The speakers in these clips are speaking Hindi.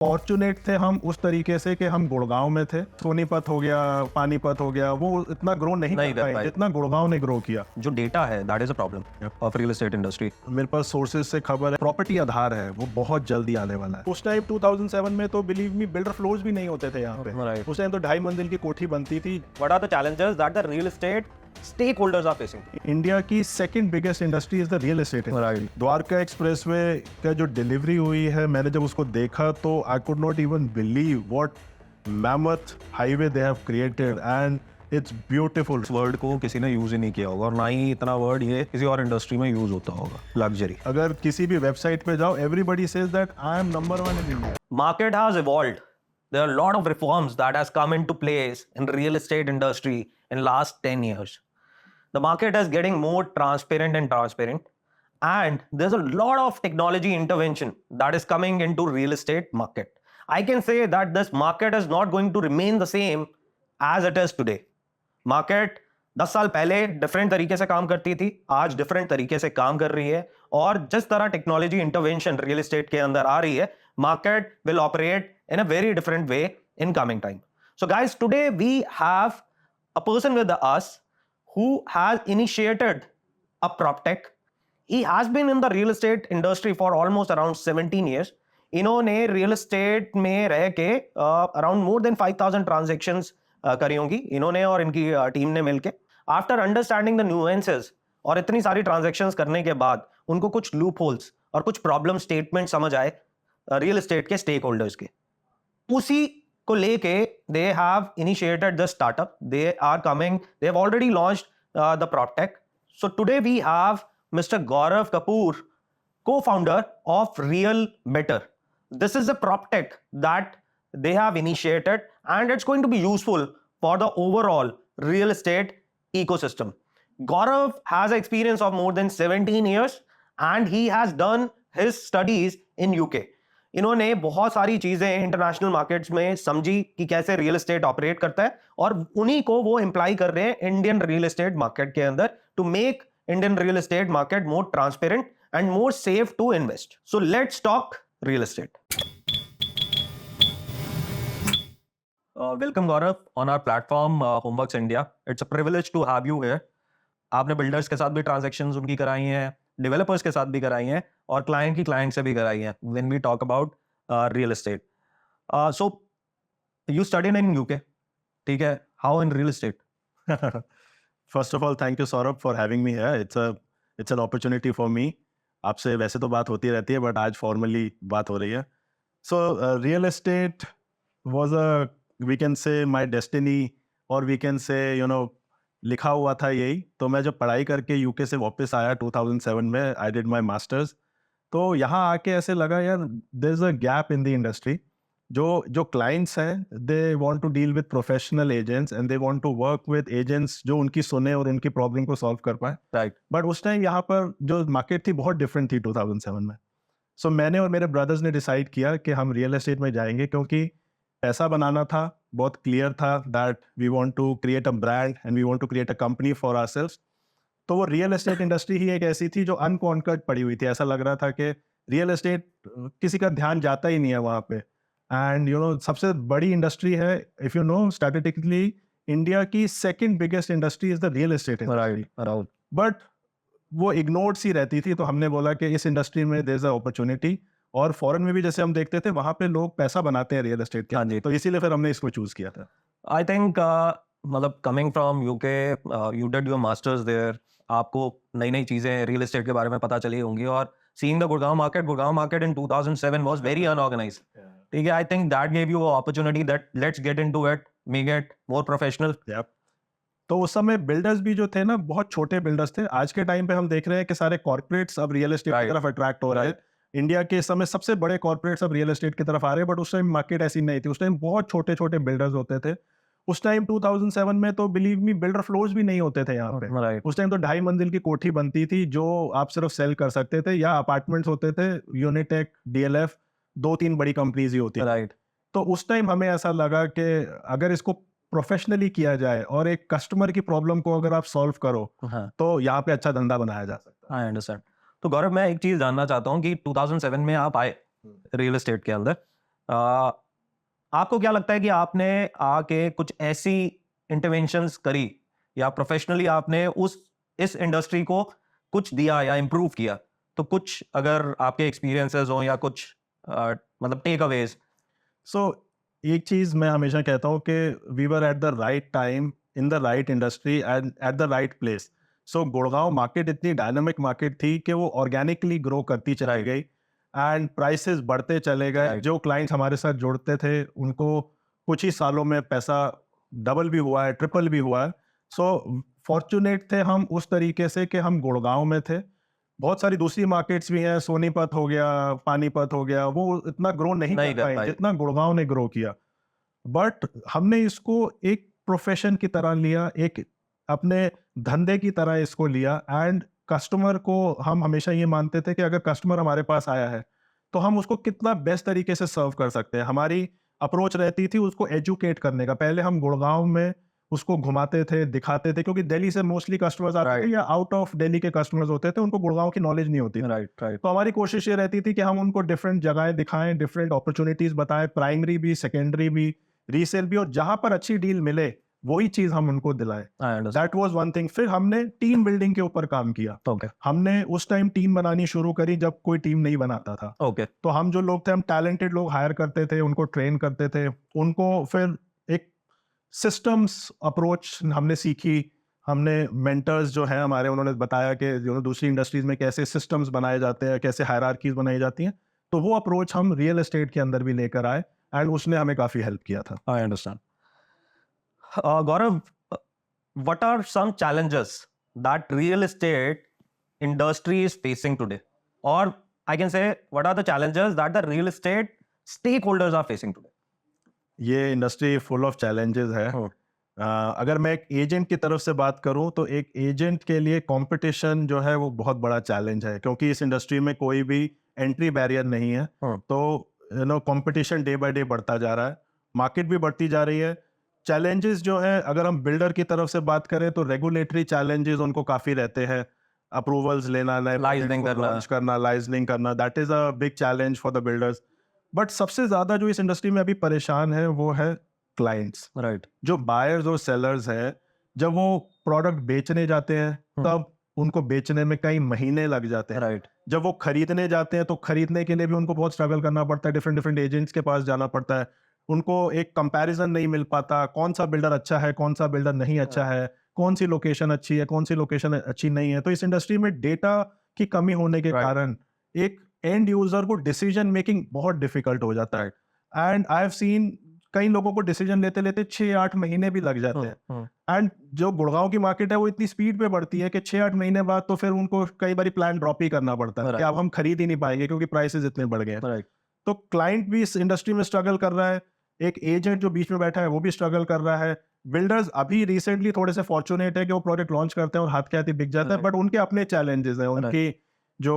फॉर्चुनेट थे हम उस तरीके से कि हम गुड़गांव में थे। सोनीपत हो गया, पानीपत हो गया, वो इतना ग्रो नहीं नहीं कर कर पाए पाए। जितना गुड़गांव ने ग्रो किया। जो डेटा है that is a problem of real estate industry. मेरे पास सोर्सेज से खबर है, प्रॉपर्टी आधार है वो बहुत जल्दी आने वाला है। उस टाइम 2007 में तो बिलीव मी बिल्डर फ्लोर्स भी नहीं होते थे यहाँ पे। Right. उस टाइम तो 2.5 मंजिल की कोठी बनती थी। What are the challenges that the real estate stakeholders are facing? India की second biggest industry is the real estate. Right. Dwarka expressway का जो डिलीवरी हुई है, मैंने जब उसको देखा तो I could not even believe what mammoth highway they have created and it's beautiful. इस वर्ड को किसी ने यूज ही नहीं किया होगा और ना ही इतना वर्ड ये किसी और इंडस्ट्री में यूज होता होगा, लग्जरी। अगर किसी भी वेबसाइट पे जाओ, everybody says that I am number 1 in India. Market has evolved. There are a lot of reforms that has come into place in real estate industry in last 10 years. The market is getting more transparent and there's a lot of technology intervention that is coming into real estate market. I can say that this market is not going to remain the same as it is today. Market 10 साल पहले डिफरेंट तरीके से काम करती थी, आज डिफरेंट तरीके से काम कर रही है और जिस तरह टेक्नोलॉजी इंटरवेंशन रियल एस्टेट के अंदर आ रही है, market will operate in a very different way in coming time. So guys, today we have a person with us who has initiated a PropTech. He has been in the real estate industry for almost around 17 years. इन्होंने रियल एस्टेट में रह के अराउंड मोर देन 5,000 ट्रांजेक्शन्स करी होंगी इन्होंने और इनकी टीम ने मिलके. आफ्टर अंडरस्टैंडिंग द न्यूएंसेस और इतनी सारी ट्रांजेक्शन्स करने के बाद उनको कुछ लूप होल्स और कुछ प्रॉब्लम स्टेटमेंट समझ आए रियल एस्टेट के स्टेक होल्डर्स के. उसी को लेके they have initiated the startup. They are coming, they have already launched the PropTech. So today we have mister Gaurav Kapoor, co-founder of Real Better. This is a PropTech that they have initiated and it's going to be useful for the overall real estate ecosystem. Gaurav has experience of more than 17 years and he has done his studies in UK. इन्होंने बहुत सारी चीजें इंटरनेशनल मार्केट्स में समझी कि कैसे रियल एस्टेट ऑपरेट करता है और उन्हीं को वो इम्प्लाई कर रहे हैं इंडियन रियल एस्टेट मार्केट के अंदर to make Indian real estate market more transparent and more safe to invest. So let's talk real estate. Welcome Gaurav on our platform Homeworks India. It's a privilege to have you here. आपने बिल्डर्स के साथ भी ट्रांजैक्शंस उनकी कराई हैं, डेवलपर्स के साथ भी कराई हैं और क्लाइंट से भी कराई हैं when we talk about real estate. So you studied in UK, ठीक है? How in real estate? First of all, thank you Saurabh for having me here. It's an opportunity for me. आपसे वैसे तो बात होती रहती है बट आज फॉर्मली बात हो रही है. So real estate was we can say my destiny और वी कैन से लिखा हुआ था यही. तो मैं जब पढ़ाई करके यूके से वापस आया 2007 में, आई डिड माय मास्टर्स. तो यहाँ आके ऐसे लगा यार there is a gap in the industry. जो क्लाइंट्स हैं they want to deal with professional agents and they want to work with agents जो उनकी सुने और उनकी प्रॉब्लम को सॉल्व कर पाए. राइट. बट उस टाइम यहाँ पर जो मार्केट थी बहुत डिफरेंट थी 2007 में. सो मैंने और मेरे ब्रदर्स ने डिसाइड किया कि हम रियल एस्टेट में जाएंगे क्योंकि पैसा बनाना था. बहुत क्लियर था that we want to create a brand and we want to create a company for ourselves. तो वो रियल एस्टेट इंडस्ट्री ही एक ऐसी थी जो अनकॉन्कर्ड पड़ी हुई थी. ऐसा लग रहा था कि रियल एस्टेट किसी का ध्यान जाता ही नहीं है वहाँ पे. एंड सबसे बड़ी इंडस्ट्री है, if you know statistically India की second biggest industry is the real estate industry. But वो इग्नोर्ड सी रहती थी. तो हमने बोला कि इस इंडस्ट्री में देयर इज अ अपॉर्चुनिटी. और फॉरेन में भी जैसे हम देखते थे वहां पे लोग पैसा बनाते हैं रियल एस्टेट के. हाँ जी. तो इसीलिए फिर हमने इसको चूज किया था. आई थिंक मतलब coming from UK, you did your masters there, आपको नई नई चीजें रियल एस्टेट के बारे में पता चली होंगी. और seeing the Gurgaon market in 2007 was very unorganised. ठीक है. I think that gave you opportunity that let's get into it, make it more professional. तो उस समय बिल्डर्स भी जो थे ना बहुत छोटे बिल्डर्स थे. आज के टाइम पे हम देख रहे हैं कि सारे कॉर्पोरेट्स अब रियल एस्टेट की तरफ अट्रैक्ट हो रहे हैं. इंडिया के इस समय सबसे बड़े कॉर्पोरेट्स अब रियल एस्टेट की तरफ आ रहे हैं. बट उस टाइम मार्केट ऐसी नहीं थी. उस टाइम बहुत छोटे छोटे बिल्डर्स होते थे. उस टाइम 2007 में तो बिलीव मी बिल्डर फ्लोर्स भी नहीं होते थे यहाँ पे. उस टाइम तो 2.5 मंजिल की कोठी बनती थी जो आप सिर्फ सेल कर सकते थे, या अपार्टमेंट्स होते थे. यूनिटेक, DLF, 2-3 बड़ी कंपनीज ही होती है. तो उस टाइम हमें ऐसा लगा कि अगर इसको प्रोफेशनली किया जाए और एक कस्टमर की प्रॉब्लम को अगर आप सॉल्व करो तो यहाँ पे अच्छा धंधा बनाया जा सकता है. I understand. तो गौरव, मैं एक चीज जानना चाहता हूँ कि 2007 में आप आए रियल एस्टेट के अंदर, आपको क्या लगता है कि आपने आके कुछ ऐसी इंटरवेंशंस करी या प्रोफेशनली आपने इस इंडस्ट्री को कुछ दिया या इम्प्रूव किया, तो कुछ अगर आपके एक्सपीरियंसेस हो या कुछ मतलब टेक अवेज? सो एक चीज मैं हमेशा कहता हूँ कि we were at the right time in the right industry and at the right place. So Gurgaon market इतनी डायनामिक मार्केट थी कि वो ऑर्गेनिकली ग्रो करती चलाई गई एंड प्राइसेस बढ़ते चले गए. Right. जो क्लाइंट्स हमारे साथ जुड़ते थे उनको कुछ ही सालों में पैसा डबल भी हुआ है, ट्रिपल भी हुआ है. सो फॉर्चुनेट थे हम उस तरीके से कि हम गुड़गांव में थे. बहुत सारी दूसरी मार्केट्स भी हैं, सोनीपत हो गया, पानीपत हो गया, वो इतना ग्रो नहीं नहीं कर कर पाए पाए. जितना गुड़गांव ने ग्रो किया. बट हमने इसको एक प्रोफेशन की तरह लिया, एक अपने धंधे की तरह इसको लिया. एंड कस्टमर को हम हमेशा ये मानते थे कि अगर कस्टमर हमारे पास आया है तो हम उसको कितना बेस्ट तरीके से सर्व कर सकते हैं. हमारी अप्रोच रहती थी उसको एजुकेट करने का. पहले हम गुड़गांव में उसको घुमाते थे, दिखाते थे, क्योंकि दिल्ली से मोस्टली कस्टमर्स आते थे Right. या आउट ऑफ दिल्ली के कस्टमर्स होते थे, उनको गुड़गांव की नॉलेज नहीं होती. Right right. तो हमारी कोशिश ये रहती थी कि हम उनको डिफरेंट जगहें दिखाएं, डिफरेंट अपॉर्चुनिटीज बताएं, प्राइमरी भी, सेकेंडरी भी, रीसेल भी, और जहां पर अच्छी डील मिले वही चीज हम उनको दिलाएं. I understand. That was one thing. फिर हमने टीम बिल्डिंग के ऊपर काम किया. ओके हमने उस टाइम टीम बनानी शुरू करी जब कोई टीम नहीं बनाता था. ओके. तो हम जो लोग थे, हम टैलेंटेड लोग हायर करते थे, उनको ट्रेन करते थे, उनको फिर एक सिस्टम्स अप्रोच हमने सीखी. हमने मेंटर्स जो हैं हमारे, उन्होंने बताया कि दूसरी इंडस्ट्रीज में कैसे सिस्टम्स बनाए जाते हैं, कैसे हायरार्कीज बनाई जाती हैं. तो वो अप्रोच हम रियल एस्टेट के अंदर भी लेकर आए एंड उसने हमें काफी हेल्प किया था. I understand. Gaurav, what are some challenges that real estate industry is facing today? Or I can say, what are the challenges that the real estate stakeholders are facing today? ये इंडस्ट्री फुल ऑफ चैलेंजेस है. अगर मैं एक एजेंट की तरफ से बात करूं तो एक एजेंट के लिए कंपटीशन जो है वो बहुत बड़ा चैलेंज है, क्योंकि इस इंडस्ट्री में कोई भी एंट्री बैरियर नहीं है. तो कंपटीशन डे बाय डे बढ़ता जा रहा है, मार्केट भी बढ़ती जा रही है. चैलेंजेस जो है, अगर हम बिल्डर की तरफ से बात करें तो रेगुलेटरी चैलेंजेस उनको काफी रहते हैं. अप्रूवल्स लेना, Licensing करना. लॉन्च करना, लाइसेंसिंग करना, that is a big challenge for the builders. But सबसे ज्यादा जो इस इंडस्ट्री में अभी परेशान है वो है क्लाइंट्स. Right. जो बायर्स और सेलर्स हैं, जब वो प्रोडक्ट बेचने जाते हैं तब उनको बेचने में कई महीने लग जाते हैं. Right. जब वो खरीदने जाते हैं तो खरीदने के लिए भी उनको बहुत स्ट्रगल करना पड़ता है, डिफरेंट डिफरेंट एजेंट्स के पास जाना पड़ता है. उनको एक कंपैरिजन नहीं मिल पाता, कौन सा बिल्डर अच्छा है, कौन सा बिल्डर नहीं अच्छा है, कौन सी लोकेशन अच्छी है, कौन सी लोकेशन अच्छी नहीं है. तो इस इंडस्ट्री में डेटा की कमी होने के Right. कारण एक एंड यूजर को डिसीजन मेकिंग बहुत डिफिकल्ट हो जाता है. एंड आई हैव सीन कई लोगों को डिसीजन लेते लेते 6-8 महीने भी लग जाते हैं. एंड जो गुड़गांव की मार्केट है वो इतनी स्पीड पे बढ़ती है कि 6-8 महीने बाद तो फिर उनको कई बार प्लान ड्रॉप ही करना पड़ता है कि अब हम खरीद ही नहीं पाएंगे क्योंकि प्राइसेस इतने बढ़ गए हैं. Right. तो क्लाइंट भी इस इंडस्ट्री में स्ट्रगल कर रहा है, एक एजेंट जो बीच में बैठा है वो भी स्ट्रगल कर रहा है. बिल्डर्स अभी रिसेंटली थोड़े से फॉर्चुनेट है कि वो प्रोडक्ट लॉन्च करते हैं और हाथ के हाथ ही बिक जाता है, Right. बट उनके अपने चैलेंजेस हैं, उनकी जो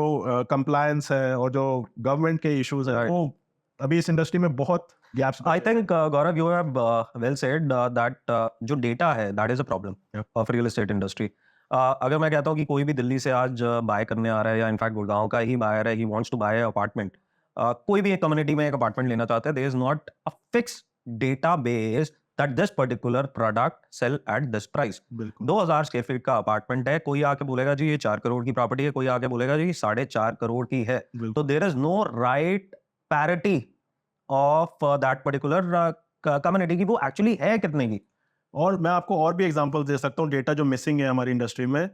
कंप्लायंस है और जो गवर्नमेंट के इश्यूज हैं, Right. वो अभी इस इंडस्ट्री में बहुत gaps. I think Gaurav, you have well said that जो डेटा है that is a problem of real estate industry. अगर मैं कहता हूँ कि कोई भी दिल्ली से आज बाय करने आ रहा है या इनफैक्ट गुड़गांव का ही बायर है, he wants to buy an apartment. कोई भी एक कम्युनिटी में एक अपार्टमेंट लेना चाहता है, there is not a fixed database that this particular product sell at this price. बिल्कुल 2000 स्क्वायर फीट का अपार्टमेंट है, कोई आके बोलेगा जी ये 4 करोड़ की प्रॉपर्टी है, कोई आके बोलेगा जी 4.5 करोड़ की है. बिल्कुल. तो there is no right parity of that particular community की वो एक्चुअली है कितने की. और मैं आपको और भी एग्जांपल दे सकता हूँ डेटा जो मिसिंग है हमारी इंडस्ट्री में.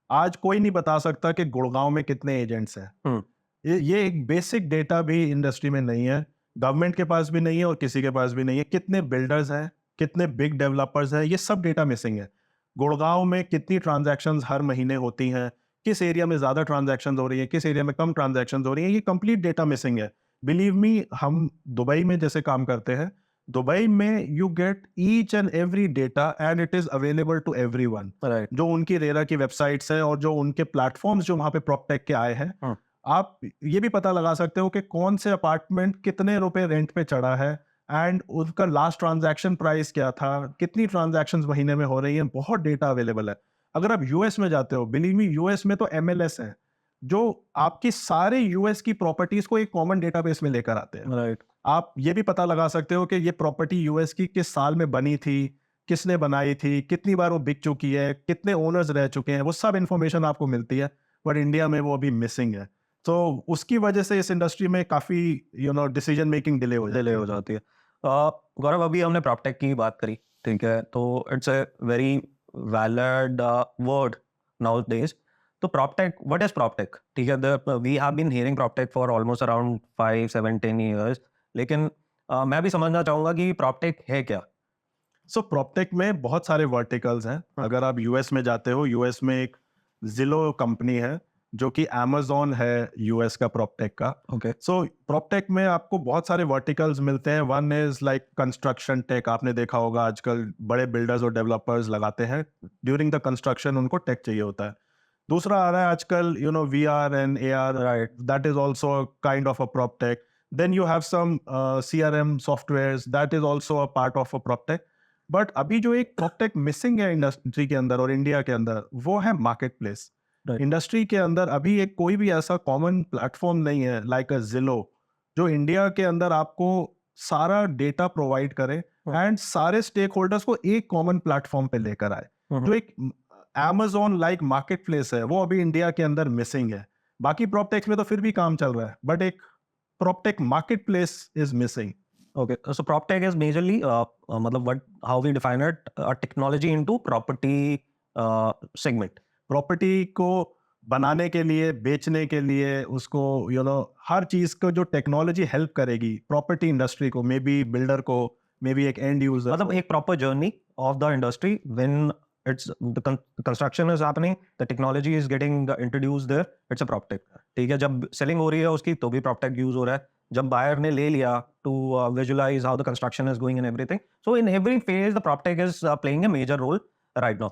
आज कोई नहीं बता सकता कि गुड़गांव में कितने एजेंट्स हैं. ये एक बेसिक डेटा भी इंडस्ट्री में नहीं है, गवर्नमेंट के पास भी नहीं है और किसी के पास भी नहीं है. कितने बिल्डर्स हैं, कितने बिग डेवलपर्स हैं, ये सब डेटा मिसिंग है. गुड़गांव में कितनी ट्रांजैक्शंस हर महीने होती हैं, किस एरिया में ज़्यादा ट्रांजैक्शंस हो रही है, किस एरिया में कम ट्रांजैक्शंस हो रही हैं, ये कंप्लीट डेटा मिसिंग है. बिलीव मी, हम दुबई में जैसे काम करते हैं, दुबई में you get each and every data and it is available to everyone. Right. जो उनकी रेरा की वेबसाइट्स हैं और जो उनके प्लेटफॉर्म्स जो वहाँ पे प्रॉपटेक के आए हैं, आप ये भी पता लगा सकते हो कि कौन से अपार्टमेंट कितने रुपए रेंट पे चढ़ा है एंड उसका लास्ट ट्रांजैक्शन प्राइस क्या था, कितनी ट्रांजैक्शंस महीने में हो रही हैं. बहुत डेटा अवेलेबल है. अगर आप यूएस में जाते हो, बिलीव मी, यूएस में तो MLS है जो आपकी सारे यूएस की प्रॉपर्टीज को एक कॉमन डेटाबेस में लेकर आते हैं. राइट. आप ये भी पता लगा सकते हो कि ये प्रॉपर्टी यूएस की किस साल में बनी थी, किसने बनाई थी, कितनी बार वो बिक चुकी है, कितने ओनर्स रह चुके हैं, वो सब इन्फॉर्मेशन आपको मिलती है, बट इंडिया में वो अभी मिसिंग है। तो उसकी वजह से इस इंडस्ट्री में काफ़ी डिसीजन मेकिंग डिले हो डिले हो जाती है। गौरव, अभी हमने प्रॉप्टेक की बात करी, ठीक है, तो it's a very valid word nowadays. तो प्रॉप्टेक, व्हाट इज प्रॉप्टेक? ठीक है, we have been hearing proptech for almost around 5 7 10 years, लेकिन मैं भी समझना चाहूंगा कि प्रॉप्टेक है क्या। सो प्रॉप्टेक में बहुत सारे वर्टिकल्स हैं। अगर आप यूएस में जाते हो, यूएस में एक जिलो कंपनी है जो कि अमेजोन है यूएस का प्रॉप्टेक का। ओके, सो प्रॉप्टेक में आपको बहुत सारे वर्टिकल्स मिलते हैं। One is like construction tech, आपने देखा होगा आजकल बड़े बिल्डर्स और डेवलपर्स लगाते हैं, ड्यूरिंग द कंस्ट्रक्शन उनको टेक चाहिए होता है। दूसरा आ रहा है आजकल VR and AR, right, that is also kind of a proptech. Then you have some CRM software, that is also a part of a proptech. But अभी जो एक प्रॉप्टेक मिसिंग है इंडस्ट्री के अंदर और इंडिया के अंदर, वो है मार्केट प्लेस। राइट, इंडस्ट्री के अंदर अभी एक कोई भी ऐसा कॉमन प्लेटफॉर्म नहीं है लाइक अ जिलो, जो इंडिया के अंदर आपको सारा डेटा प्रोवाइड करे एंड सारे स्टेक होल्डर्स को एक कॉमन प्लेटफॉर्म पे लेकर आए। जो एक Amazon लाइक मार्केट प्लेस है, वो अभी इंडिया के अंदर मिसिंग है। बाकी प्रॉप्टेक्स में तो फिर भी काम चल रहा है, बट एक proptech marketplace is missing. okay. So PropTech is majorly, मतलब what, how we define it, technology into property segment. Property को बनाने के लिए, बेचने के लिए, उसको हर चीज को जो टेक्नोलॉजी हेल्प करेगी प्रॉपर्टी इंडस्ट्री को, मे बी बिल्डर को, मे बी एक एंड यूजर, मतलब एक proper journey of the industry when it's the construction is happening, the technology is getting introduced there, it's a PropTech। ठीक है, जब सेलिंग हो रही है उसकी तो भी PropTech यूज हो रहा है, जब बायर ने ले लिया to visualize how the construction is going and everything, so in every phase the PropTech is playing a major role right now।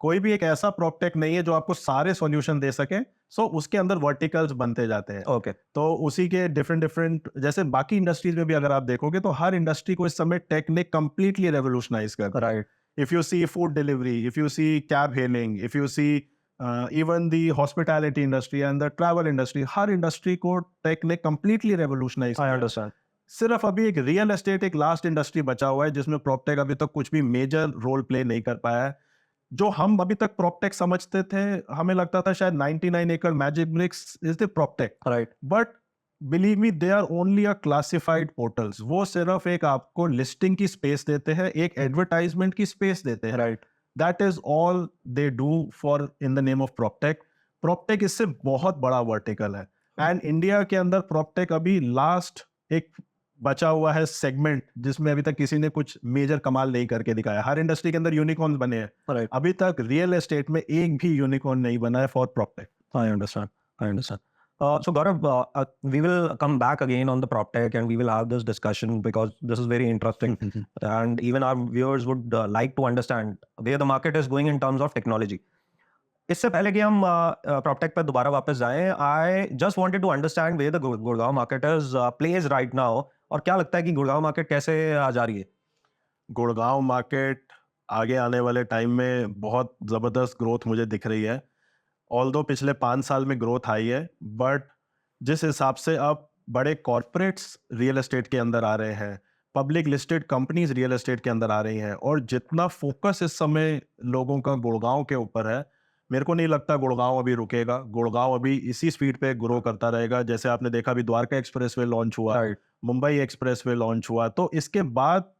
कोई भी एक ऐसा प्रॉप्टेक नहीं है जो आपको सारे सॉल्यूशन दे सके। सो उसके अंदर वर्टिकल्स बनते जाते हैं। ओके, तो उसी के डिफरेंट डिफरेंट, जैसे बाकी इंडस्ट्रीज में भी अगर आप देखोगे तो हर इंडस्ट्री को इस समय टेक ने कंप्लीटली रेवोल्यूशनाइज कर दिया। Right, if you see food delivery, if you see cab hailing, if you see even the hospitality industry and the travel industry, हर इंडस्ट्री को टेक ने कंप्लीटली रेवोल्यूशनाइज आई किया। अंडरस्टैंड। सिर्फ अभी एक रियल एस्टेट, एक लास्ट इंडस्ट्री बचा हुआ है जिसमें प्रॉप्टेक अभी तक कुछ भी मेजर रोल प्ले नहीं कर पाया है। जो हम अभी तक प्रॉप्टेक समझते थे, हमें लगता था शायद 99 एकड़ Magic Bricks is the proptech, right, but believe me they are only a classified portals. वो सिर्फ एक आपको लिस्टिंग की स्पेस देते हैं, एक एडवर्टाइजमेंट की स्पेस देते हैं। Right, that is all they do for in the name of proptech. Proptech इससे बहुत बड़ा वर्टिकल है एंड इंडिया के अंदर प्रॉप्टेक अभी लास्ट एक बचा हुआ है सेगमेंट जिसमें अभी तक किसी ने कुछ मेजर कमाल नहीं करके दिखाया। हर इंडस्ट्री के अंदर यूनिकॉर्न बने हैं, राइट, अभी तक रियल एस्टेट में एक भी यूनिकॉर्न नहीं बना है for प्रॉप्टेक। I understand. I understand. So Gaurav, we will come back again on the PropTech and we will have this discussion because this is very interesting and even our viewers would like to understand where the market is going in terms of technology. इससे पहले कि हम PropTech पर दोबारा वापस जाएं, I just wanted to understand where the Gurgaon market is plays right now और क्या लगता है कि गुड़गांव मार्केट कैसे जा रही है? गुड़गांव मार्केट आगे आने वाले टाइम में बहुत ज़बरदस्त ग्रोथ मुझे दिख रही है। ऑल्दो पिछले 5 साल में ग्रोथ आई है, बट जिस हिसाब से अब बड़े कॉर्पोरेट्स रियल एस्टेट के अंदर आ रहे हैं, public listed companies real estate के अंदर आ रही हैं और जितना फोकस इस समय लोगों का गुड़गांव के ऊपर है, मेरे को नहीं लगता गुड़गांव अभी रुकेगा। गुड़गांव अभी इसी स्पीड पे ग्रो करता रहेगा। जैसे आपने देखा अभी द्वारका एक्सप्रेसवे लॉन्च हुआ, राइट, मुंबई एक्सप्रेसवे लॉन्च हुआ, तो इसके बाद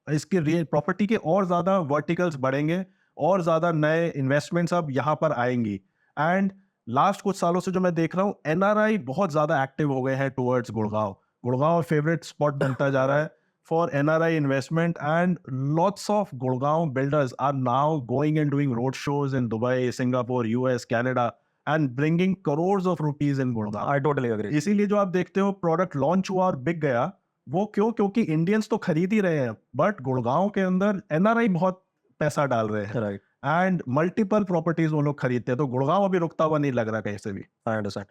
इसके प्रॉपर्टी के और ज़्यादा वर्टिकल्स बढ़ेंगे और ज़्यादा नए इन्वेस्टमेंट्स अब यहाँ पर आएंगी। एंड लास्ट कुछ सालों से जो मैं देख रहा हूँ, एनआरआई बहुत ज़्यादा एक्टिव हो गए हैं towards Gurgaon. Gurgaon favourite spot बनता जा रहा है for NRI investment and lots of Gurgaon builders are now going and doing road shows in Dubai, Singapore, US, Canada and bringing crores of rupees in Gurgaon. I totally agree. इसीलिए जो आप देखते हो प्रोडक्ट लॉन्च हुआ और बिक गया, वो क्यों? क्योंकि इंडियंस तो खरीद ही रहे हैं, बट गुड़गांव के अंदर एनआरआई बहुत पैसा डाल रहे हैं राइट, एंड मल्टीपल प्रॉपर्टीज वो लोग खरीदते हैं, तो गुड़गांव अभी रुकता हुआ नहीं लग रहा कहीं से भी। I understand.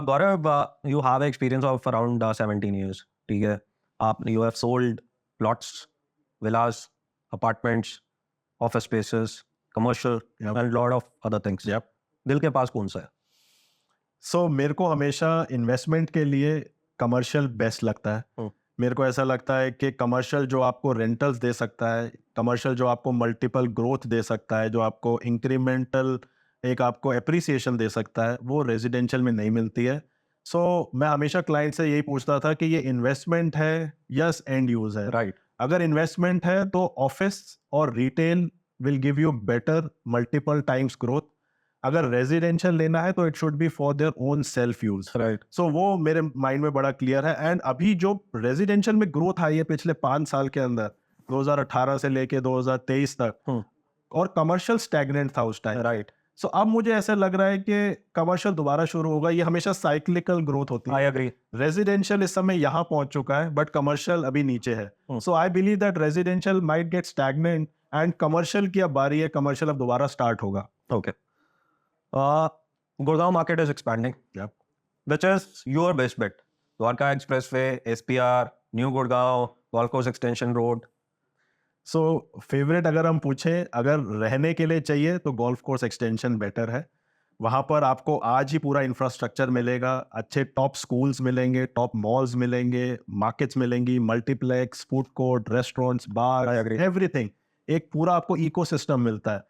Gaurav, you have experience of around 17 years. ठीक है, आप you have sold plots, villas, apartments, office spaces, commercial, Yep. and lot of other things. Yep. दिल के पास कौन सा है? सो मेरे को हमेशा इन्वेस्टमेंट के लिए कमर्शियल बेस्ट लगता है। मेरे को ऐसा लगता है कि कमर्शियल जो आपको रेंटल्स दे सकता है, कमर्शियल जो आपको मल्टीपल ग्रोथ दे सकता है, जो आपको इंक्रीमेंटल एक आपको एप्रिसिएशन दे सकता है, वो रेजिडेंशियल में नहीं मिलती है। सो मैं हमेशा क्लाइंट से यही पूछता था कि ये इन्वेस्टमेंट है या एंड यूज है। राइट। अगर इन्वेस्टमेंट है तो ऑफिस और retail will give you better multiple times growth. अगर रेजिडेंशियल लेना है तो it should be for their own self use. Right. So वो मेरे माइंड में बड़ा क्लियर है। एंड अभी जो रेजिडेंशियल में ग्रोथ आई है पिछले 5 साल के अंदर, 2018 से लेके 2023 तक, और कमर्शियल स्टैग्नेंट था उस टाइम। राइट। सो अब मुझे ऐसा लग रहा है कि कमर्शियल दोबारा शुरू होगा। ये हमेशा साइक्लिकल ग्रोथ होती आई है। एग्री। रेजिडेंशियल इस समय यहाँ पहुंच चुका है बट कमर्शियल अभी नीचे है। So I believe that residential might get stagnant and commercial की अब बारी है, कमर्शियल अब दोबारा स्टार्ट होगा। Okay. Gurgaon market is expanding. Yep. Which is your best bet? Dwarka Expressway, SPR, New Gurgaon, Golf Course Extension Road. So favourite अगर हम पूछें, अगर रहने के लिए चाहिए तो गोल्फ कोर्स एक्सटेंशन बेटर है। वहाँ पर आपको आज ही पूरा इंफ्रास्ट्रक्चर मिलेगा, अच्छे टॉप स्कूल्स मिलेंगे, टॉप मॉल्स मिलेंगे, मार्केट्स मिलेंगी, multiplex, food court, restaurants, I bar, agree. Everything. एक पूरा आपको इकोसिस्टम मिलता है।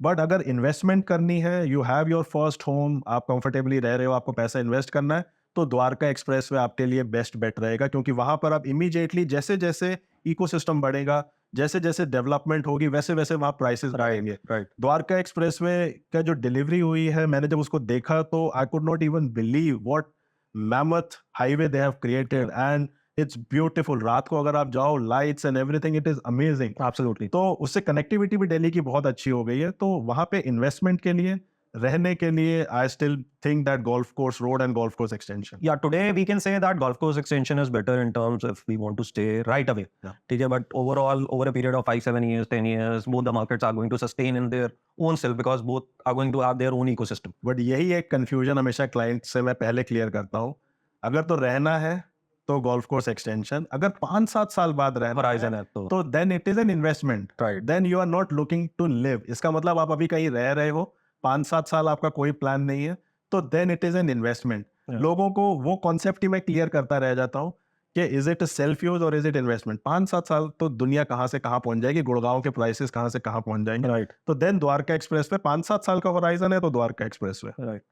बट अगर इन्वेस्टमेंट करनी है, you have your first home, आप कंफर्टेबली रह रहे हो, आपको पैसा इन्वेस्ट करना है, तो द्वारका एक्सप्रेस वे आपके लिए बेस्ट बेट रहेगा। क्योंकि वहां पर आप इमीडिएटली जैसे जैसे इकोसिस्टम बढ़ेगा, जैसे जैसे डेवलपमेंट होगी, वैसे वैसे वहाँ प्राइसेस बढ़ेंगे। Right. द्वारका एक्सप्रेसवे का जो डिलीवरी हुई है, मैंने जब उसको देखा तो I could not even believe what mammoth highway they have created and it's beautiful. रात को अगर आप जाओ, lights and everything, it is amazing. Absolutely. तो उससे कनेक्टिविटी भी दिल्ली की बहुत अच्छी हो गई है। तो वहाँ पे इन्वेस्टमेंट के लिए, रहने के लिए, I still think that golf course road and golf course extension. Yeah, today we can say that Golf Course Extension is better in terms if we want to stay right away. Yeah. Okay, but overall, over a period of 5, 7 years, 10 years, both the markets are going to sustain in their own self because both are going to have their own ecosystem. But यही एक कंफ्यूजन हमेशा क्लाइंट से मैं पहले क्लियर करता हूँ। अगर तो रहना है तो गोल्फ कोर्स एक्सटेंशन, अगर 5-7 साल बाद रहना Horizon है है तो तो then it is an investment. Right. Then you are not looking to live. इसका मतलब आप अभी कहीं रह रहे हो, 5-7 साल आपका कोई प्लान नहीं है, तो then it is an investment. Yeah. लोगों को वो कॉन्सेप्ट ही मैं क्लियर करता रह जाता हूँ कि इज इट सेल्फ यूज और इज इट इन्वेस्टमेंट। 5-7 साल तो दुनिया कहाँ से कहाँ पहुंच जाएगी, गुड़गांव के प्राइसेस कहाँ से कहाँ पहुंच जाएंगे। Right. तो देन द्वारका एक्सप्रेस पे 5-7 साल का होराइजन है तो द्वारका एक्सप्रेस पे। राइट।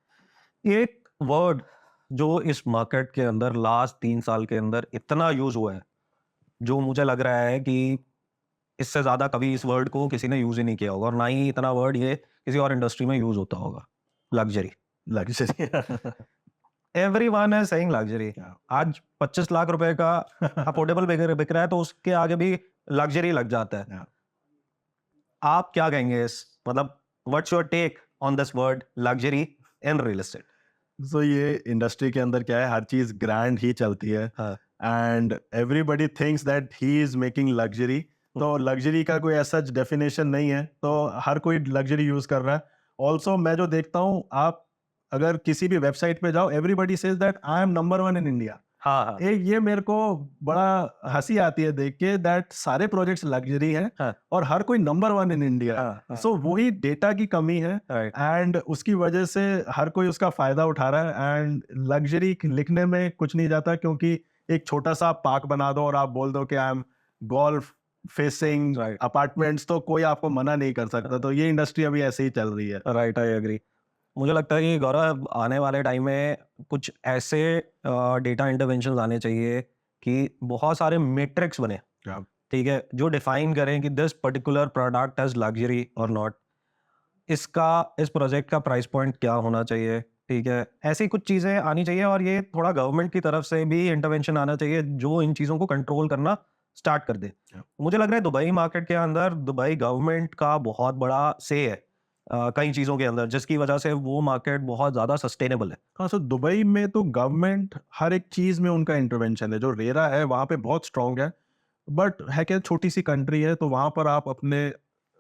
एक वर्ड जो इस मार्केट के अंदर लास्ट 3 साल के अंदर इतना यूज हुआ है, जो मुझे लग रहा है कि इससे ज्यादा कभी इस वर्ड को किसी ने यूज ही नहीं किया होगा और ना ही इतना वर्ड ये किसी और इंडस्ट्री में यूज होता होगा। Luxury. Luxury. Everyone is saying luxury. आज 25 लाख रुपए का अफोर्डेबल बिक रहा है तो उसके आगे भी लग्जरी लग जाता है। Yeah. आप क्या कहेंगे इस, मतलब what's your take on this word luxury in real estate? So ये इंडस्ट्री के अंदर क्या है, हर चीज ग्रैंड ही चलती है हाँ। And everybody thinks that he is making luxury. तो लग्जरी का कोई ऐसा डेफिनेशन नहीं है, तो हर कोई लग्जरी यूज कर रहा है। ऑल्सो मैं जो देखता हूँ, आप अगर किसी भी वेबसाइट पे जाओ, everybody says that I am number 1 in India. हाँ हाँ एक ये मेरे को बड़ा हंसी आती है देख के दैट सारे प्रोजेक्ट्स लग्जरी हैं हाँ। और हर कोई नंबर 1 इन इंडिया। हाँ, सो वही डेटा की कमी है राइट। एंड उसकी वजह से हर कोई उसका फायदा उठा रहा है। एंड लग्जरी लिखने में कुछ नहीं जाता, क्योंकि एक छोटा सा पार्क बना दो और आप बोल दो कि I am golf facing Right. Apartments, तो कोई आपको मना नहीं कर सकता। तो ये इंडस्ट्री अभी ऐसे ही चल रही है। Right, I agree. मुझे लगता है कि गौरव आने वाले टाइम में कुछ ऐसे डेटा इंटरवेंशन आने चाहिए कि बहुत सारे मैट्रिक्स बने, Yeah. ठीक है, जो डिफाइन करें कि this particular product is luxury और नॉट। इस प्रोजेक्ट का प्राइस पॉइंट क्या होना चाहिए, ठीक है, ऐसी कुछ चीज़ें आनी चाहिए। और ये थोड़ा गवर्नमेंट की तरफ से भी इंटरवेंशन आना चाहिए जो इन चीज़ों को कंट्रोल करना स्टार्ट कर दे। Yeah. मुझे लग रहा है दुबई मार्केट के अंदर दुबई गवर्नमेंट का बहुत बड़ा से है कई चीज़ों के अंदर, जिसकी वजह से वो मार्केट बहुत ज़्यादा सस्टेनेबल है। हाँ, सो दुबई में तो गवर्नमेंट हर एक चीज में उनका इंटरवेंशन है। जो रेरा है वहाँ पे बहुत स्ट्रांग है, बट है क्या, छोटी सी कंट्री है, तो वहाँ पर आप अपने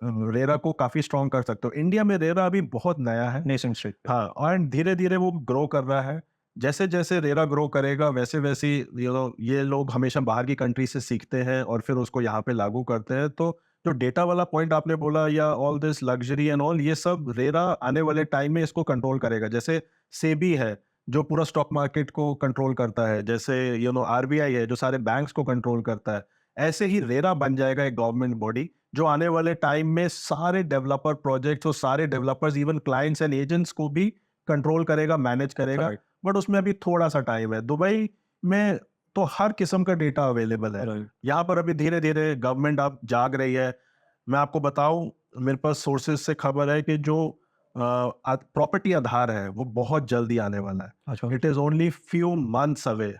रेरा को काफी स्ट्रांग कर सकते हो। इंडिया में रेरा अभी बहुत नया है। Nation state. हाँ, और धीरे धीरे वो ग्रो कर रहा है। जैसे जैसे रेरा ग्रो करेगा वैसे वैसे ये लोग हमेशा बाहर की कंट्री से सीखते हैं और फिर उसको यहाँ पे लागू करते हैं। तो जो डेटा वाला पॉइंट आपने बोला, या all this luxury and all, ये सब रेरा आने वाले टाइम में इसको कंट्रोल करेगा। जैसे सेबी है, जो पूरा स्टॉक मार्केट को कंट्रोल करता है, जैसे आरबीआई है जो सारे बैंक्स को कंट्रोल करता है, ऐसे ही रेरा बन जाएगा एक गवर्नमेंट बॉडी जो आने वाले टाइम में सारे डेवलपर प्रोजेक्ट्स और सारे developers even clients and agents को भी कंट्रोल करेगा, मैनेज करेगा। Right. बट उसमें अभी थोड़ा सा टाइम है। दुबई में तो हर किस्म का डेटा अवेलेबल है। Right. यहाँ पर अभी धीरे धीरे गवर्नमेंट अब जाग रही है। मैं आपको बताऊं, मेरे पास सोर्सेज से खबर है कि जो प्रॉपर्टी आधार है वो बहुत जल्दी आने वाला है। अच्छा। It is only few months away.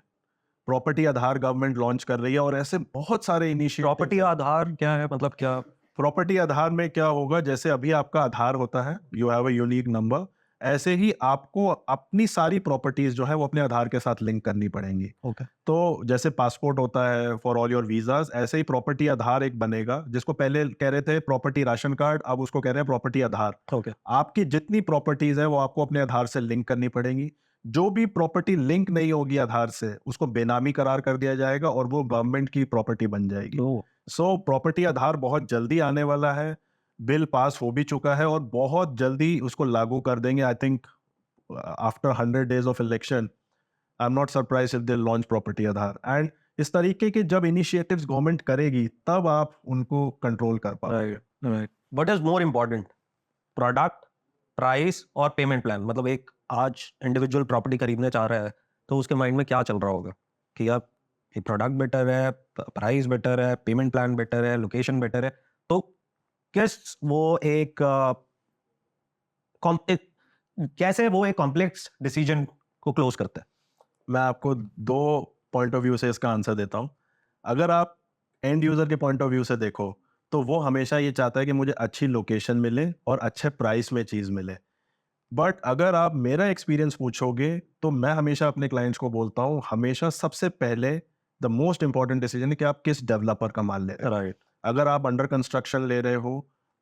Property Aadhaar government launch कर रही है और ऐसे बहुत सारे इनिशिएटिव। प्रॉपर्टी आधार क्या है, मतलब क्या? प्रॉपर्टी आधार में क्या होगा, जैसे अभी आपका आधार होता है, you have a unique number, ऐसे ही आपको अपनी सारी प्रॉपर्टीज जो है वो अपने आधार के साथ लिंक करनी पड़ेंगी। ओके। तो जैसे पासपोर्ट होता है फॉर ऑल योर वीजास, ऐसे ही प्रॉपर्टी आधार एक बनेगा, जिसको पहले कह रहे थे प्रॉपर्टी राशन कार्ड, अब उसको कह रहे हैं प्रॉपर्टी आधार। ओके। आपकी जितनी प्रॉपर्टीज है वो आपको अपने आधार से लिंक करनी पड़ेंगी। जो भी प्रॉपर्टी लिंक नहीं होगी आधार से, उसको बेनामी करार कर दिया जाएगा और वो गवर्नमेंट की प्रॉपर्टी बन जाएगी। सो प्रॉपर्टी आधार बहुत जल्दी आने वाला है। बिल पास हो भी चुका है और बहुत जल्दी उसको लागू कर देंगे। I think after 100 days of election, I am not surprise if they launch property Aadhaar. And इस तरीके के जब इनिशिएटिव्स गवर्नमेंट करेगी तब आप उनको कंट्रोल कर पाओगे। Right. What is more important, product, price और पेमेंट प्लान? मतलब एक आज इंडिविजुअल प्रॉपर्टी खरीदने चाह रहा है तो उसके माइंड में क्या चल रहा होगा कि यार ये प्रोडक्ट बेटर है, प्राइस बेटर है, पेमेंट प्लान बेटर है, लोकेशन बेटर है, तो किस वो एक कैसे वो एक कॉम्प्लेक्स डिसीजन को क्लोज करता है? मैं आपको दो पॉइंट ऑफ व्यू से इसका आंसर देता हूँ। अगर आप एंड यूजर के पॉइंट ऑफ व्यू से देखो तो वो हमेशा ये चाहता है कि मुझे अच्छी लोकेशन मिले और अच्छे प्राइस में चीज़ मिले। बट अगर आप मेरा एक्सपीरियंस पूछोगे तो मैं हमेशा अपने क्लाइंट्स को बोलता हूँ, हमेशा सबसे पहले द मोस्ट इंपॉर्टेंट डिसीजन है कि आप किस डेवलपर का माल ले रहे हो। राइट। अगर आप अंडर कंस्ट्रक्शन ले रहे हो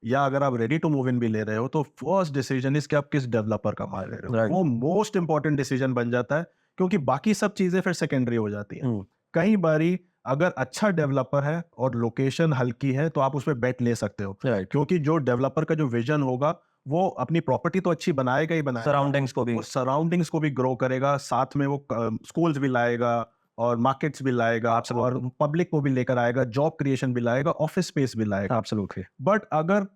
या अगर आप रेडी टू मूव इन भी ले रहे हो तो फर्स्ट डिसीजन इज कि आप किस डेवलपर का माल ले रहे हो। Right. वो मोस्ट इंपॉर्टेंट डिसीजन बन जाता है, क्योंकि बाकी सब चीजें फिर सेकेंडरी हो जाती हैं। कई बारी अगर अच्छा डेवलपर है और लोकेशन हल्की है तो आप उस पर बेट ले सकते हो, राइट। क्योंकि जो डेवलपर का जो विजन होगा वो अपनी प्रॉपर्टी तो अच्छी बनाएगा ही बनाएगा, सराउंडिंग्स को भी। सराउंडिंग्स को भी ग्रो करेगा, साथ में वो स्कूल्स भी लाएगा और मार्केट्स भी लाएगा और पब्लिक को भी लेकर आएगा, जॉब क्रिएशन भी लाएगा, ऑफिस स्पेस भी लाएगा। एब्सोल्युटली। बट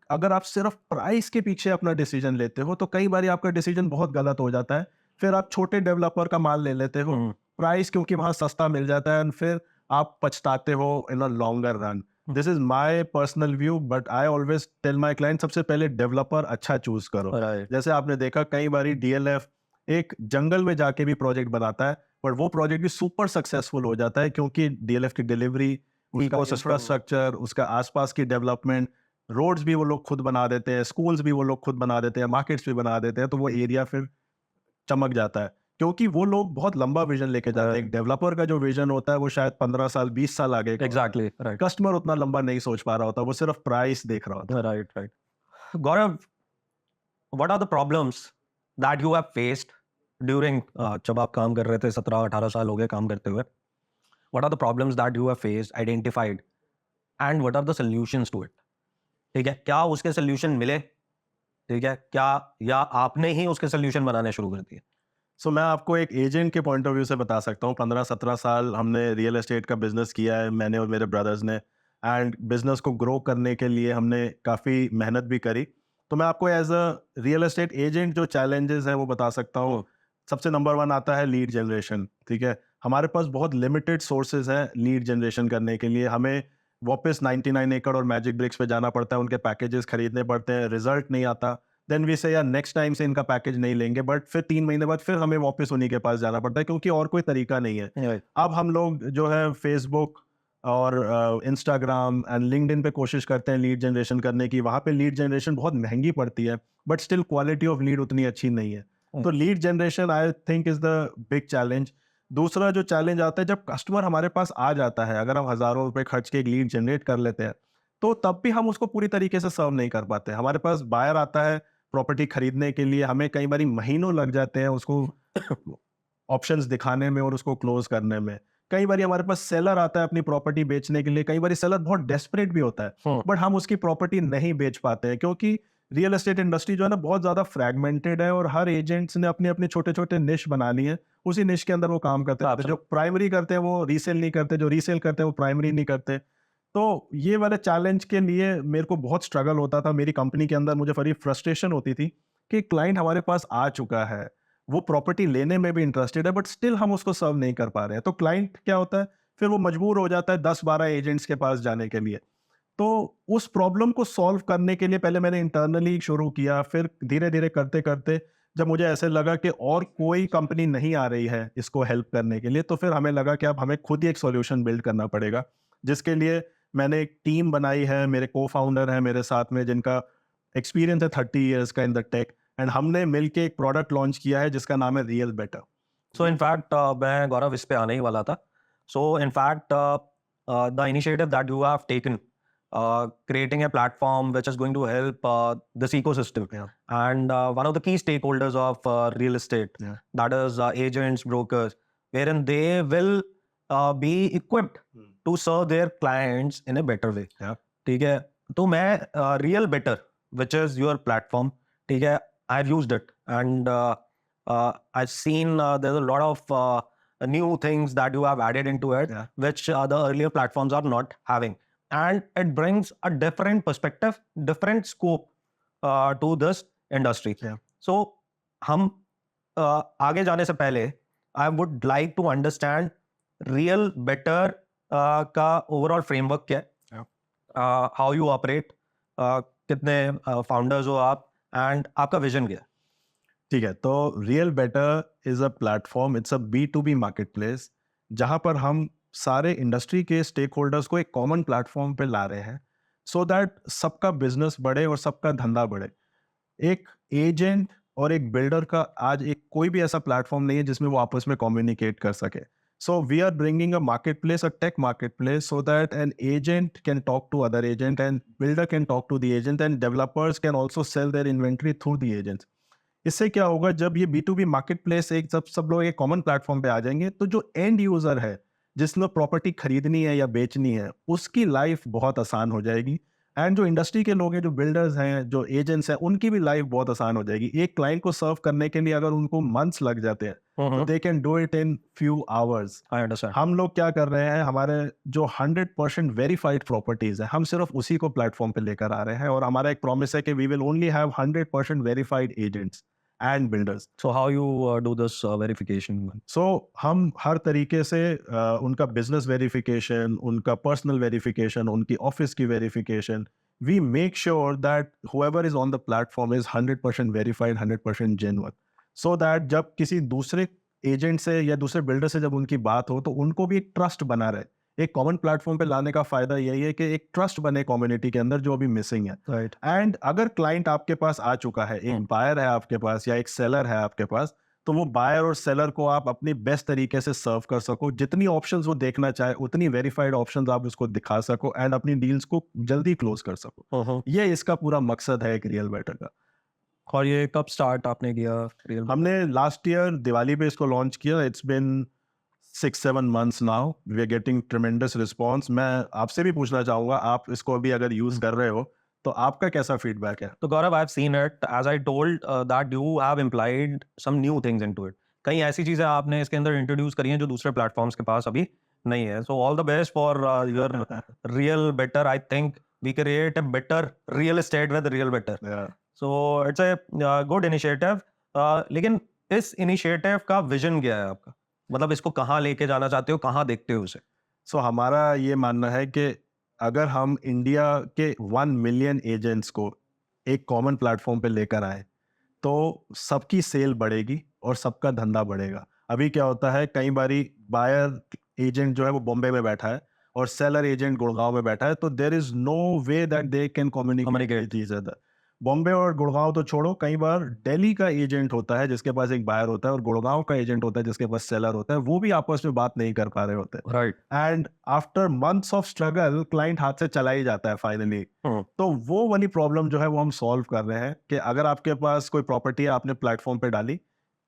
अगर आप सिर्फ प्राइस के पीछे अपना डिसीजन लेते हो तो कई बार आपका डिसीजन बहुत गलत हो जाता है। फिर आप छोटे डेवलपर का माल ले लेते हो, प्राइस क्योंकि वहां सस्ता मिल जाता है, और फिर आप पछताते हो in a longer run. This is my personal view, but I always tell my client सबसे पहले डेवलपर अच्छा चूज करो। जैसे आपने देखा कई बारी डीएलएफ एक जंगल में जाके भी प्रोजेक्ट बनाता है, पर वो प्रोजेक्ट भी सुपर सक्सेसफुल हो जाता है, क्योंकि डीएलएफ की डिलीवरी, उसका इंफ्रास्ट्रक्चर, उसका आसपास की डेवलपमेंट, रोड्स भी वो लोग खुद बना देते हैं, स्कूल्स भी वो लोग खुद बना देते हैं, मार्केट्स भी बना देते हैं, तो वो एरिया फिर चमक जाता है, क्योंकि वो लोग बहुत लंबा विजन लेके जाते हैं। एक डेवलपर का जो विजन होता है वो शायद 15 साल 20 साल आगे का। एग्जैक्टली। राइट। कस्टमर उतना लंबा नहीं सोच पा रहा होता, वो सिर्फ प्राइस देख रहा होता। Right. Gaurav, what are the problems that you have faced during, जब आप काम कर रहे थे, 17-18 साल हो गए काम करते हुए, what are the problems that you have faced, identified, and what are the solutions to it? ठीक है, क्या उसके सॉल्यूशन मिले? ठीक है, क्या या आपने ही उसके सॉल्यूशन बनाने शुरू कर दिए? सो मैं आपको एक एजेंट के पॉइंट ऑफ व्यू से बता सकता हूँ। 15-17 साल हमने रियल एस्टेट का बिजनेस किया है, मैंने और मेरे ब्रदर्स ने, एंड बिजनेस को ग्रो करने के लिए हमने काफ़ी मेहनत भी करी। तो मैं आपको as a real estate agent जो चैलेंजेस हैं वो बता सकता हूँ। सबसे नंबर 1 आता है लीड जनरेशन। ठीक है, हमारे पास बहुत लिमिटेड सोर्सेज हैं लीड जनरेशन करने के लिए। हमें वापस 99 एकड़ और मैजिक ब्रिक्स पे जाना पड़ता है, उनके पैकेजेस खरीदने पड़ते हैं, रिजल्ट नहीं आता, देन वी से यार नेक्स्ट टाइम से इनका पैकेज नहीं लेंगे, बट फिर 3 महीने बाद फिर हमें वापस उन्हीं के पास जाना पड़ता है, क्योंकि और कोई तरीका नहीं है। अब हम लोग जो है फेसबुक और इंस्टाग्राम एंड लिंक्डइन पे कोशिश करते हैं लीड जनरेशन करने की। वहाँ पे लीड जनरेशन बहुत महंगी पड़ती है, but still quality of lead उतनी अच्छी नहीं है। तो lead generation I think is the big challenge. दूसरा जो चैलेंज आता है, जब कस्टमर हमारे पास आ जाता है, अगर हम हज़ारों रुपए खर्च के एक लीड जनरेट कर लेते हैं तो तब भी हम उसको पूरी तरीके से सर्व नहीं कर पाते। हमारे पास बायर आता है प्रॉपर्टी खरीदने के लिए, हमें कई बारी महीनों लग जाते हैं उसको ऑप्शंस दिखाने में और उसको क्लोज करने में। कई बारी हमारे पास सेलर आता है अपनी प्रॉपर्टी बेचने के लिए, कई बारी सेलर बहुत डेस्परेट भी होता है, बट हम उसकी प्रॉपर्टी नहीं बेच पाते हैं, क्योंकि रियल एस्टेट इंडस्ट्री जो है ना बहुत ज़्यादा फ्रैगमेंटेड है और हर एजेंट्स ने अपने अपने छोटे छोटे निश बना लिए हैं, उसी निश के अंदर वो काम करते हैं। जो प्राइमरी करते हैं वो रीसेल नहीं करते, जो रीसेल करते हैं वो प्राइमरी नहीं करते। तो ये वाले चैलेंज के लिए मेरे को बहुत स्ट्रगल होता था मेरी कंपनी के अंदर। मुझे बड़ी फ्रस्ट्रेशन होती थी कि क्लाइंट हमारे पास आ चुका है, वो प्रॉपर्टी लेने में भी इंटरेस्टेड है, बट स्टिल हम उसको सर्व नहीं कर पा रहे हैं। तो क्लाइंट क्या होता है, फिर वो मजबूर हो जाता है 10-12 एजेंट्स के पास जाने के लिए। तो उस प्रॉब्लम को सॉल्व करने के लिए पहले मैंने इंटरनली शुरू किया, फिर धीरे-धीरे करते-करते जब मुझे ऐसे लगा कि और कोई कंपनी नहीं आ रही है इसको हेल्प करने के लिए, तो फिर हमें लगा कि अब हमें खुद ही एक सॉल्यूशन बिल्ड करना पड़ेगा। जिसके लिए मैंने एक टीम बनाई है, मेरे को-फाउंडर हैं मेरे साथ में जिनका एक्सपीरियंस है 30 इयर्स का इन द टेक, एंड हमने मिलके एक प्रोडक्ट लॉन्च किया है जिसका नाम है real better. So in fact, मैं गौरव इस पे आने ही वाला था. So in fact, the initiative that you have taken, creating a platform which is going to help this ecosystem, Yeah. and one of the key stakeholders of real estate, Yeah. that is agents, brokers, wherein they will be equipped to serve their clients in a better way. Yeah. ठीक है. तो मैं real better, which is your platform, ठीक है, I've used it, and I've seen there's a lot of new things that you have added into it, Yeah. which the earlier platforms are not having, and it brings a different perspective, different scope to this industry. Yeah. So हम आगे जाने से पहले I would like to understand real better का overall framework क्या है, how you operate, कितने founders हो आप, and आपका vision क्या है? ठीक है, तो real better is a platform, it's a B2B market place, जहां पर हम सारे इंडस्ट्री के स्टेक होल्डर्स को एक कॉमन प्लेटफॉर्म पे ला रहे हैं सो दैट सबका बिजनेस बढ़े और सबका धंधा बढ़े। एक एजेंट और एक बिल्डर का आज एक कोई भी ऐसा प्लेटफॉर्म नहीं है जिसमें वो आपस में कम्युनिकेट कर सके। So we are bringing a market place, a tech market place, so that an agent can talk to other agent and builder can talk to the agent and developers can also sell their inventory through the agents. इससे क्या होगा, जब ये B2B मार्केट प्लेस एक सब लोग एक कॉमन प्लेटफॉर्म पे आ जाएंगे, तो जो एंड यूजर है जिसने प्रॉपर्टी खरीदनी है या बेचनी है, उसकी लाइफ बहुत आसान हो जाएगी। एंड जो इंडस्ट्री के लोग हैं, जो बिल्डर्स हैं, जो एजेंट्स हैं, उनकी भी लाइफ बहुत आसान हो जाएगी। एक क्लाइंट को सर्व करने के लिए अगर उनको मंथ्स लग जाते हैं तो they can do it in few hours. I understand. हम लोग क्या कर रहे हैं, हमारे जो 100% वेरीफाइड प्रॉपर्टीज है, हम सिर्फ उसी को प्लेटफॉर्म पे लेकर आ रहे हैं, और हमारा एक प्रॉमिस है कि we will only have 100% verified agents and builders. So how you do this verification? सो हम हर तरीके से उनका बिजनेस वेरिफिकेशन, उनका पर्सनल वेरिफिकेशन, उनकी ऑफिस की verification, we make sure that whoever is on the platform is 100% verified, 100% genuine, so that जब किसी दूसरे एजेंट से या दूसरे बिल्डर से जब उनकी बात हो तो उनको भी एक ट्रस्ट बना रहे। एक कॉमन प्लेटफॉर्म पे लाने का फायदा यही है कि एक ट्रस्ट बने कम्युनिटी के अंदर, जो अभी मिसिंग है। Right. एंड अगर क्लाइंट आपके पास आ चुका है, एक बायर है आपके पास या एक सेलर है आपके पास, तो वो बायर और सेलर को आप अपनी बेस्ट तरीके से सर्व कर सको। जितनी ऑप्शंस वो देखना चाहे उतनी वेरीफाइड ऑप्शंस आप उसको दिखा सको एंड अपनी डील्स को जल्दी क्लोज कर सको। ये इसका पूरा मकसद है एक रियल बेटर का। और ये कब स्टार्ट आपने किया रियल? हमने लास्ट ईयर दिवाली पे इसको लॉन्च किया। It's been 6-7 months now, we are getting tremendous response. मैं आपसे भी पूछना चाहूंगा, आप इसको अभी अगर यूज कर रहे हो तो आपका कैसा फीडबैक है? तो गौरव, I've seen it, as I told that you have implied some new things into it. कई ऐसी चीजें आपने इसके अंदर इंट्रोड्यूस करी हैं जो दूसरे प्लेटफॉर्म्स के पास अभी नहीं है. So all the best for your real better. I think we create a better real estate with real better. Yeah. So it's a good initiative. लेकिन इस इनिशिएटिव का विजन क्या है आपका? मतलब इसको कहाँ लेके जाना चाहते हो, कहाँ देखते हो उसे? सो हमारा ये मानना है कि अगर हम इंडिया के 1 मिलियन एजेंट्स को एक कॉमन प्लेटफॉर्म पे लेकर आए तो सबकी सेल बढ़ेगी और सबका धंधा बढ़ेगा। अभी क्या होता है, कई बारी बायर एजेंट जो है वो बॉम्बे में बैठा है और सेलर एजेंट गुड़गांव में बैठा है, तो there is no way that they can communicate with each other. Bombay और गुड़गांव तो छोड़ो, कई बार दिल्ली का एजेंट होता है जिसके पास एक बायर होता है और गुड़गांव का एजेंट होता है जिसके पास सेलर होता है, वो भी आपस में बात नहीं कर पा रहे होते। Right. And after months of struggle client हाथ से चला ही जाता है फाइनली। तो वो वाली प्रॉब्लम जो है वो हम सॉल्व कर रहे हैं कि अगर आपके पास कोई प्रॉपर्टी है, आपने प्लेटफॉर्म पे डाली,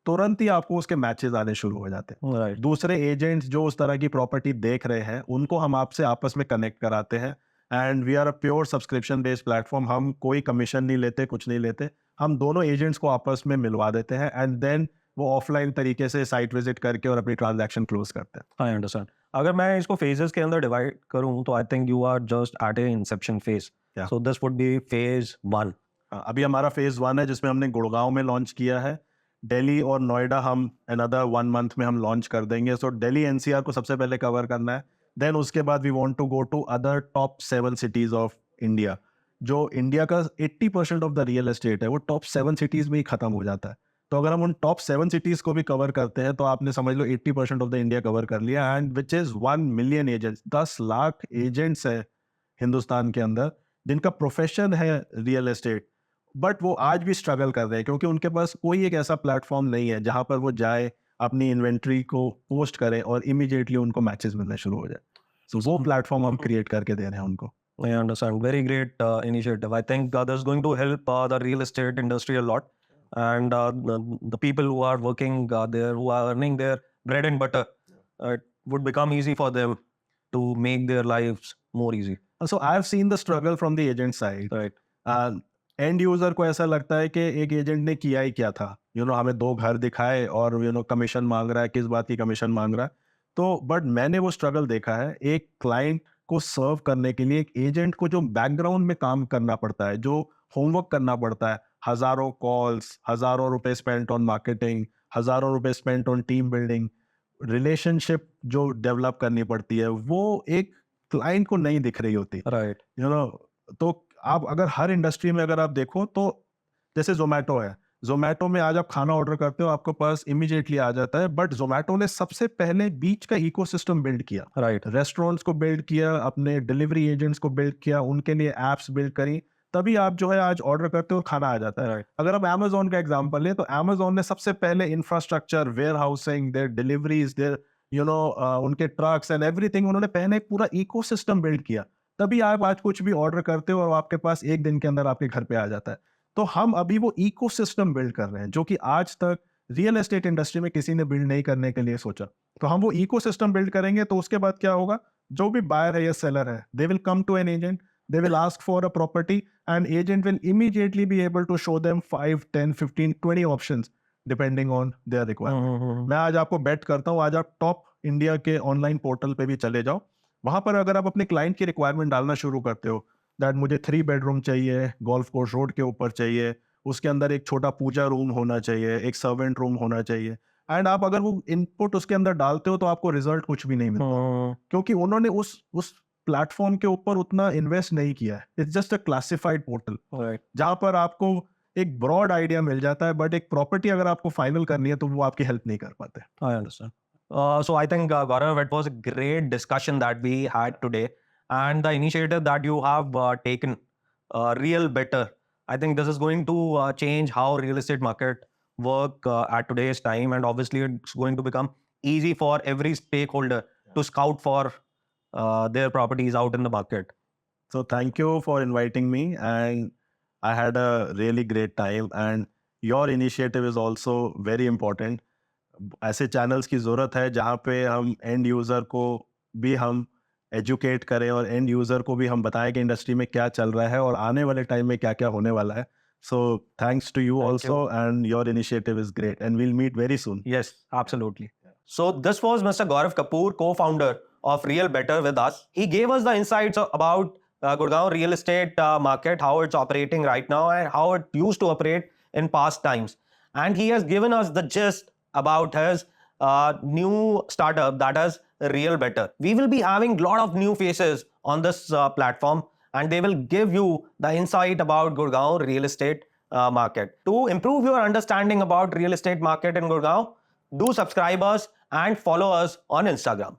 तुरंत ही आपको उसके मैचेस आने शुरू हो जाते हैं। राइट. दूसरे एजेंट्स जो उस तरह की प्रॉपर्टी देख रहे हैं उनको हम आपसे आपस में कनेक्ट कराते हैं and we are a pure subscription based platform. हम कोई कमीशन नहीं लेते, कुछ नहीं लेते. हम दोनों एजेंट्स को आपस में मिलवा देते हैं एंड देन वो ऑफलाइन तरीके से साइट विजिट करके और अपनी ट्रांजैक्शन क्लोज करते हैं. I understand. अगर मैं इसको फेजेस के अंदर डिवाइड करूं तो I think you are just at a inception phase. Yeah. So this would be phase 1. अभी हमारा फेज 1 है जिसमें हमने गुड़गांव में लॉन्च किया है. दिल्ली और नोएडा हम अनदर 1 मंथ में हम लॉन्च कर देंगे. सो दिल्ली एनसीआर को सबसे पहले कवर करना है. देन उसके बाद we want to go to other top 7 cities of India. जो इंडिया का 80% ऑफ द रियल एस्टेट है वो टॉप 7 सिटीज में ही खत्म हो जाता है. तो अगर हम उन टॉप 7 सिटीज को भी कवर करते हैं तो आपने समझ लो 80% ऑफ द इंडिया कवर कर लिया. And which is 1 million agents. 10 lakh agents है हिंदुस्तान के अंदर जिनका प्रोफेशन है रियल एस्टेट, बट वो आज भी स्ट्रगल कर रहे हैं क्योंकि उनके पास कोई एक ऐसा प्लेटफॉर्म नहीं है जहां पर वो जाए, अपनी इन्वेंट्री को पोस्ट करे और इमीडिएटली उनको मैचेस मिलने शुरू हो जाए. सो वो प्लेटफॉर्म हम क्रिएट करके दे रहे हैं उनको. I understand. Very great initiative. I think this is going to help the real estate industry a lot. And the people who are working there, who are earning their bread and butter, it would become easy for them to make their lives more easy. So I have seen the struggle from the agent side. Right. And user को ऐसा लगता है कि एक एजेंट ने किया ही क्या था, हमें 2 घर दिखाए और कमीशन मांग रहा है, किस बात की कमीशन मांग रहा है. तो बट मैंने वो स्ट्रगल देखा है. एक क्लाइंट को सर्व करने के लिए एक एजेंट को जो बैकग्राउंड में काम करना पड़ता है, जो होमवर्क करना पड़ता है, हजारों कॉल्स, हजारों रुपए स्पेंट ऑन मार्केटिंग, हजारों रुपए spent on team building, relationship जो डेवलप करनी पड़ती है, वो एक क्लाइंट को नहीं दिख रही होती. Right. तो आप अगर हर इंडस्ट्री में अगर आप देखो तो जैसे जोमेटो है, जोमेटो में आज आप खाना ऑर्डर करते हो आपके पास इमीडिएटली आ जाता है. बट जोमेटो ने सबसे पहले बीच का इकोसिस्टम बिल्ड किया. Right. रेस्टोरेंट्स को बिल्ड किया, अपने डिलीवरी एजेंट्स को बिल्ड किया, उनके लिए एप्स बिल्ड करी, तभी आप जो है आज ऑर्डर करते हो खाना आ जाता है. Right. अगर आप अमेजोन का एग्जांपल लें तो अमेजोन ने सबसे पहले infrastructure, warehousing, their deliveries, their उनके ट्रक्स एंड एवरीथिंग, उन्होंने पहले एक पूरा इकोसिस्टम बिल्ड किया. तभी आप आज कुछ भी ऑर्डर करते हो और आपके पास एक दिन के अंदर आपके घर पे आ जाता है. तो हम अभी वो इकोसिस्टम बिल्ड कर रहे हैं जो कि आज तक रियल एस्टेट इंडस्ट्री में किसी ने बिल्ड नहीं करने के लिए सोचा. तो हम वो इकोसिस्टम बिल्ड करेंगे तो उसके बाद क्या होगा, जो भी बायर है या सेलर है, they will come to an agent, they will ask for a property and agent will immediately be able to show them 5, 10, 15, 20 options depending on their requirement. मैं आज आपको बेट करता हूँ, आज आप टॉप इंडिया के ऑनलाइन पोर्टल पे भी चले जाओ, वहां पर अगर आप अपने क्लाइंट की रिक्वायरमेंट डालना शुरू करते हो दैट मुझे 3 बेडरूम चाहिए, गोल्फ कोर्स रोड के ऊपर चाहिए, उसके अंदर एक छोटा पूजा रूम होना चाहिए, एक सर्वेंट रूम होना चाहिए, एंड आप अगर वो इनपुट उसके अंदर डालते हो तो आपको रिजल्ट कुछ भी नहीं मिलता क्योंकि उन्होंने उस प्लेटफॉर्म के ऊपर उतना इन्वेस्ट नहीं किया है. It's just a classified portal जहां पर आपको एक ब्रॉड आइडिया मिल जाता है, बट एक प्रॉपर्टी अगर आपको फाइनल करनी है तो वो आपकी हेल्प नहीं कर पाते. I understand. So I think Gaurav, it was a great discussion that we had today, and the initiative that you have taken, real better. I think this is going to change how real estate market work at today's time, and obviously it's going to become easy for every stakeholder to scout for their properties out in the market. So thank you for inviting me, and I had a really great time, and your initiative is also very important. ऐसे चैनल्स की ज़रूरत है जहाँ पे हम एंड यूज़र को भी हम एजुकेट करें और एंड यूज़र को भी हम बताएं कि इंडस्ट्री में क्या चल रहा है और आने वाले टाइम में क्या क्या होने वाला है. So thanks to you also, and your initiative is great, and we'll meet very soon. Yes, absolutely. So this was Mr. Gaurav Kapoor, co-founder of Real Better with us. He gave us the insights about Gurgaon real estate market, how it's operating right now and how it used to operate in past times. And he has given us the gist about his new startup, that is Real Better. We will be having a lot of new faces on this platform, and they will give you the insight about Gurgaon real estate market. To improve your understanding about real estate market in Gurgaon, do subscribe us and follow us on Instagram.